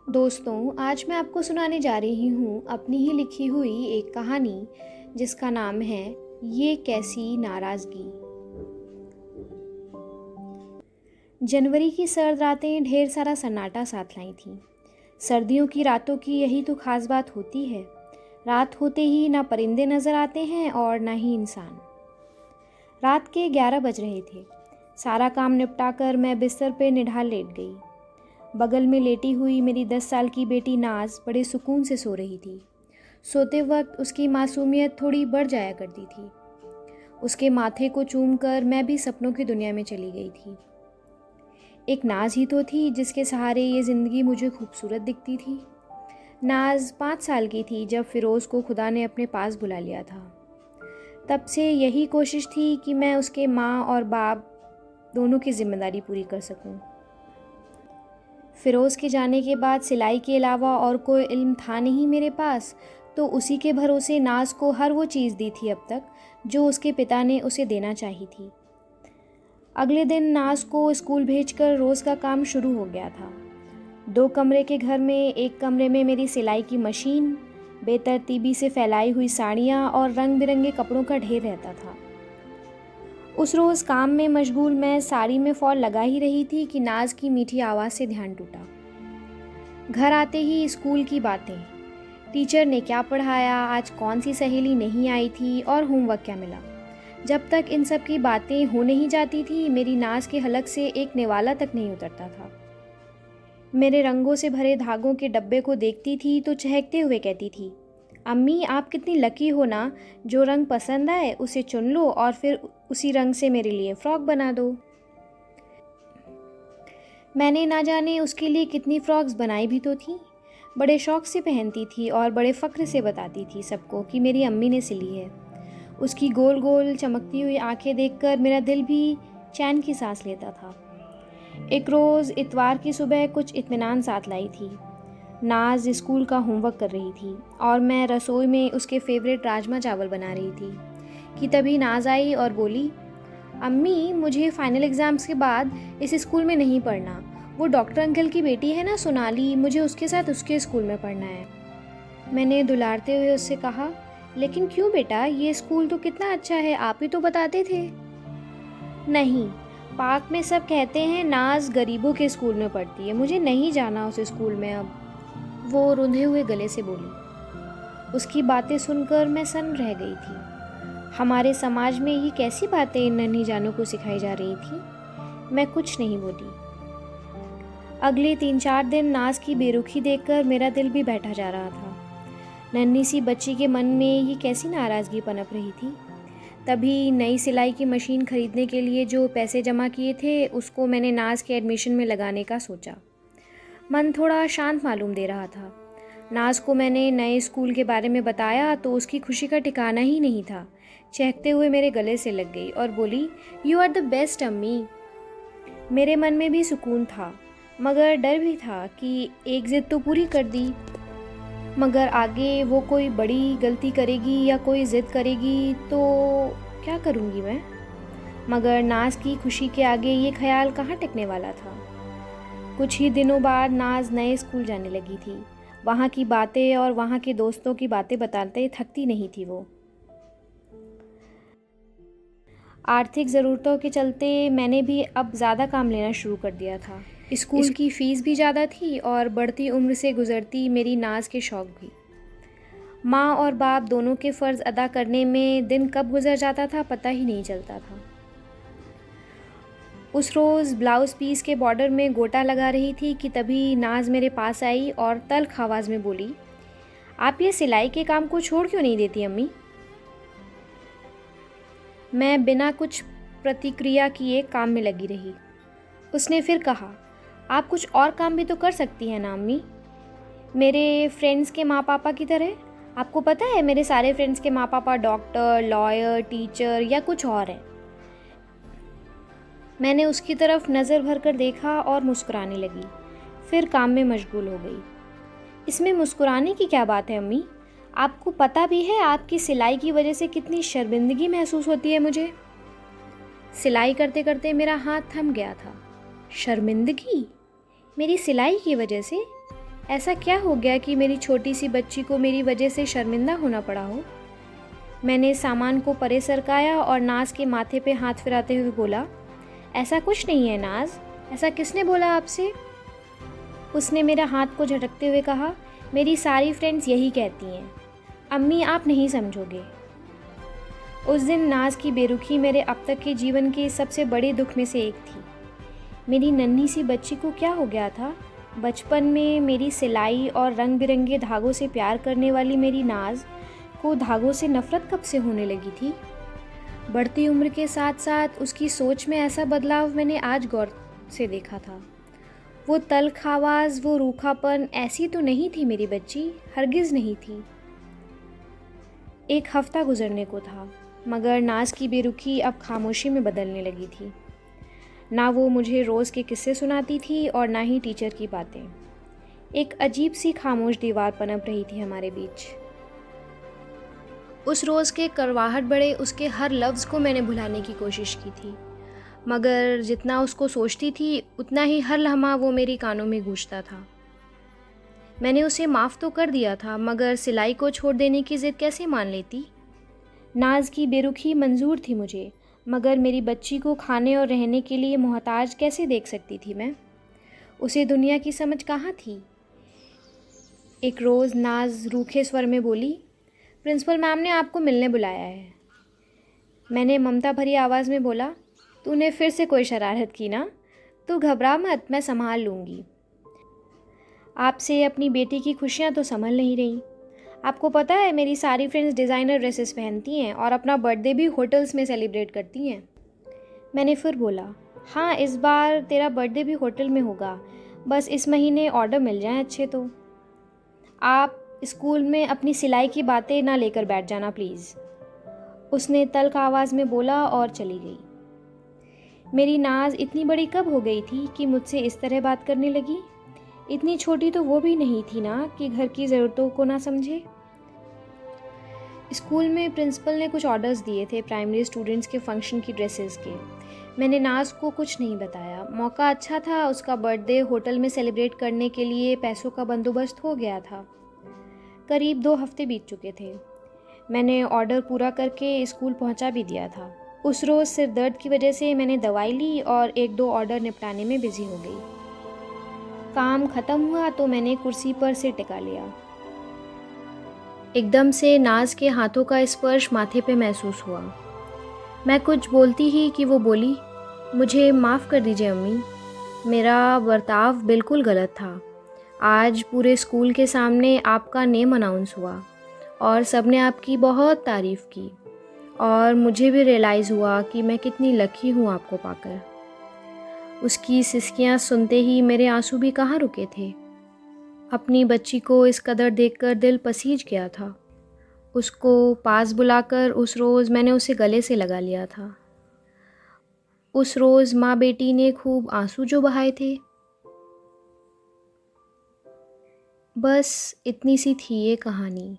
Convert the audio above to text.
दोस्तों, आज मैं आपको सुनाने जा रही हूँ अपनी ही लिखी हुई एक कहानी जिसका नाम है ये कैसी नाराज़गी। जनवरी की सर्द रातें ढेर सारा सन्नाटा साथ लाई थीं। सर्दियों की रातों की यही तो खास बात होती है। रात होते ही ना परिंदे नज़र आते हैं और ना ही इंसान। रात के 11 बज रहे थे। सारा काम निपटा कर मैं बिस्तर पे निढाल लेट गई। बगल में लेटी हुई मेरी 10 साल की बेटी नाज बड़े सुकून से सो रही थी। सोते वक्त उसकी मासूमियत थोड़ी बढ़ जाया करती थी। उसके माथे को चूमकर मैं भी सपनों की दुनिया में चली गई थी। एक नाज ही तो थी जिसके सहारे ये ज़िंदगी मुझे खूबसूरत दिखती थी। नाज 5 साल की थी जब फ़िरोज़ को खुदा ने अपने पास बुला लिया था। तब से यही कोशिश थी कि मैं उसके माँ और बाप दोनों की ज़िम्मेदारी पूरी कर सकूं। फ़िरोज़ के जाने के बाद सिलाई के अलावा और कोई इल्म था नहीं मेरे पास, तो उसी के भरोसे नाज को हर वो चीज़ दी थी अब तक जो उसके पिता ने उसे देना चाही थी। अगले दिन नाज को स्कूल भेजकर रोज़ का काम शुरू हो गया था। 2 कमरे के घर में एक कमरे में मेरी सिलाई की मशीन, बेतरतीबी से फैलाई हुई साड़ियाँ और रंग बिरंगे कपड़ों का ढेर रहता था। उस रोज़ काम में मशगूल मैं साड़ी में फॉल लगा ही रही थी कि नाज की मीठी आवाज़ से ध्यान टूटा। घर आते ही स्कूल की बातें, टीचर ने क्या पढ़ाया, आज कौन सी सहेली नहीं आई थी और होमवर्क क्या मिला। जब तक इन सब की बातें हो नहीं जाती थी मेरी नाज के हलक से एक निवाला तक नहीं उतरता था। मेरे रंगों से भरे धागों के डब्बे को देखती थी तो चहकते हुए कहती थी, अम्मी आप कितनी लकी हो ना, जो रंग पसंद आए उसे चुन लो और फिर उसी रंग से मेरे लिए फ़्रॉक बना दो। मैंने ना जाने उसके लिए कितनी फ़्रॉक्स बनाई भी तो थी। बड़े शौक़ से पहनती थी और बड़े फ़ख्र से बताती थी सबको कि मेरी अम्मी ने सिली है। उसकी गोल गोल चमकती हुई आंखें देखकर मेरा दिल भी चैन की सांस लेता था। एक रोज़ इतवार की सुबह कुछ इत्मीनान साथ लाई थी। नाज स्कूल का होमवर्क कर रही थी और मैं रसोई में उसके फेवरेट राजमा चावल बना रही थी कि तभी नाज आई और बोली, अम्मी मुझे फाइनल एग्ज़ाम्स के बाद इस स्कूल में नहीं पढ़ना। वो डॉक्टर अंकल की बेटी है ना सोनाली, मुझे उसके साथ उसके स्कूल में पढ़ना है। मैंने दुलारते हुए उससे कहा, लेकिन क्यों बेटा, ये स्कूल तो कितना अच्छा है, आप ही तो बताते थे। नहीं, पार्क में सब कहते हैं नाज गरीबों के स्कूल में पढ़ती है, मुझे नहीं जाना उस स्कूल में अब, वो रुंधे हुए गले से बोली। उसकी बातें सुनकर मैं सन्न रह गई थी। हमारे समाज में ये कैसी बातें इन नन्ही जानों को सिखाई जा रही थी। मैं कुछ नहीं बोली। अगले 3-4 दिन नाज की बेरुखी देखकर मेरा दिल भी बैठा जा रहा था। नन्ही सी बच्ची के मन में ये कैसी नाराज़गी पनप रही थी। तभी नई सिलाई की मशीन खरीदने के लिए जो पैसे जमा किए थे उसको मैंने नाज के एडमिशन में लगाने का सोचा। मन थोड़ा शांत मालूम दे रहा था। नाज को मैंने नए स्कूल के बारे में बताया तो उसकी खुशी का ठिकाना ही नहीं था। चहकते हुए मेरे गले से लग गई और बोली, यू आर द बेस्ट अम्मी। मेरे मन में भी सुकून था मगर डर भी था कि एक ज़िद तो पूरी कर दी मगर आगे वो कोई बड़ी गलती करेगी या कोई ज़िद करेगी तो क्या करूँगी मैं। मगर नाज की खुशी के आगे ये ख्याल कहाँ टिकने वाला था। कुछ ही दिनों बाद नाज नए स्कूल जाने लगी थी। वहाँ की बातें और वहाँ के दोस्तों की बातें बताते थकती नहीं थी वो। आर्थिक ज़रूरतों के चलते मैंने भी अब ज़्यादा काम लेना शुरू कर दिया था। स्कूल की फ़ीस भी ज़्यादा थी और बढ़ती उम्र से गुज़रती मेरी नाज के शौक़ भी। माँ और बाप दोनों के फ़र्ज़ अदा करने में दिन कब गुज़र जाता था पता ही नहीं चलता था। उस रोज़ ब्लाउज़ पीस के बॉर्डर में गोटा लगा रही थी कि तभी नाज मेरे पास आई और तल्ख़ आवाज़ में बोली, आप ये सिलाई के काम को छोड़ क्यों नहीं देती अम्मी। मैं बिना कुछ प्रतिक्रिया किए काम में लगी रही। उसने फिर कहा, आप कुछ और काम भी तो कर सकती हैं ना अम्मी, मेरे फ्रेंड्स के माँ पापा की तरह। आपको पता है मेरे सारे फ्रेंड्स के माँ पापा डॉक्टर, लॉयर, टीचर या कुछ और हैं। मैंने उसकी तरफ नज़र भर कर देखा और मुस्कुराने लगी, फिर काम में मशगूल हो गई। इसमें मुस्कुराने की क्या बात है अम्मी, आपको पता भी है आपकी सिलाई की वजह से कितनी शर्मिंदगी महसूस होती है मुझे। सिलाई करते करते मेरा हाथ थम गया था। शर्मिंदगी? मेरी सिलाई की वजह से? ऐसा क्या हो गया कि मेरी छोटी सी बच्ची को मेरी वजह से शर्मिंदा होना पड़ा हो? मैंने सामान को परे सरकाया और नाज के माथे पे हाथ फिराते हुए बोला, ऐसा कुछ नहीं है नाज, ऐसा किसने बोला आपसे? उसने मेरा हाथ को झटकते हुए कहा, मेरी सारी फ्रेंड्स यही कहती हैं। अम्मी आप नहीं समझोगे। उस दिन नाज की बेरुखी मेरे अब तक के जीवन के सबसे बड़े दुख में से एक थी। मेरी नन्ही सी बच्ची को क्या हो गया था? बचपन में मेरी सिलाई और रंग बिरंगे धागों से प्यार करने वाली मेरी नाज को धागों से नफ़रत कब से होने लगी थी? बढ़ती उम्र के साथ साथ उसकी सोच में ऐसा बदलाव मैंने आज गौर से देखा था। वो तल्ख़ आवाज़, वो रूखापन, ऐसी तो नहीं थी मेरी बच्ची, हरगिज़ नहीं थी। एक हफ़्ता गुजरने को था, मगर नाज की बेरुखी अब खामोशी में बदलने लगी थी। ना वो मुझे रोज़ के किस्से सुनाती थी और ना ही टीचर की बातें। एक अजीब सी खामोश दीवार पनप रही थी हमारे बीच। उस रोज़ के करवाहट बड़े उसके हर लफ्ज़ को मैंने भुलाने की कोशिश की थी, मगर जितना उसको सोचती थी उतना ही हर लम्हा वो मेरी कानों में गूंजता था। मैंने उसे माफ़ तो कर दिया था, मगर सिलाई को छोड़ देने की ज़िद कैसे मान लेती? नाज की बेरुखी मंजूर थी मुझे, मगर मेरी बच्ची को खाने और रहने के लिए मोहताज कैसे देख सकती थी मैं? उसे दुनिया की समझ कहाँ थी? एक रोज़ नाज रूखे स्वर में बोली, प्रिंसिपल मैम ने आपको मिलने बुलाया है। मैंने ममता भरी आवाज़ में बोला, तूने फिर से कोई शरारत की ना? तू घबरा मत, मैं संभाल लूँगी। आपसे अपनी बेटी की खुशियाँ तो संभल नहीं रही। आपको पता है मेरी सारी फ्रेंड्स डिज़ाइनर ड्रेसेस पहनती हैं और अपना बर्थडे भी होटल्स में सेलिब्रेट करती हैं। मैंने फिर बोला, हाँ इस बार तेरा बर्थडे भी होटल में होगा, बस इस महीने ऑर्डर मिल जाएं अच्छे तो। आप स्कूल में अपनी सिलाई की बातें ना लेकर बैठ जाना प्लीज़। उसने तल्ख़ आवाज़ में बोला और चली गई। मेरी नाज इतनी बड़ी कब हो गई थी कि मुझसे इस तरह बात करने लगी? इतनी छोटी तो वो भी नहीं थी ना कि घर की ज़रूरतों को ना समझे। स्कूल में प्रिंसिपल ने कुछ ऑर्डर्स दिए थे प्राइमरी स्टूडेंट्स के फंक्शन की ड्रेसेस के। मैंने नाज को कुछ नहीं बताया। मौका अच्छा था, उसका बर्थडे होटल में सेलिब्रेट करने के लिए पैसों का बंदोबस्त हो गया था। करीब 2 हफ्ते बीत चुके थे। मैंने ऑर्डर पूरा करके स्कूल पहुंचा भी दिया था। उस रोज़ सिर दर्द की वजह से मैंने दवाई ली और 1-2 ऑर्डर निपटाने में बिजी हो गई। काम ख़त्म हुआ तो मैंने कुर्सी पर सिर टिका लिया। एकदम से नाज के हाथों का स्पर्श माथे पे महसूस हुआ। मैं कुछ बोलती ही कि वो बोली, मुझे माफ़ कर दीजिए अम्मी, मेरा बर्ताव बिल्कुल गलत था। आज पूरे स्कूल के सामने आपका नेम अनाउंस हुआ और सबने आपकी बहुत तारीफ़ की और मुझे भी रियलाइज़ हुआ कि मैं कितनी लकी हूँ आपको पाकर। उसकी सिसकियाँ सुनते ही मेरे आंसू भी कहाँ रुके थे। अपनी बच्ची को इस कदर देखकर दिल पसीज गया था। उसको पास बुलाकर उस रोज़ मैंने उसे गले से लगा लिया था। उस रोज़ माँ बेटी ने खूब आंसू जो बहाए थे। बस इतनी सी थी ये कहानी।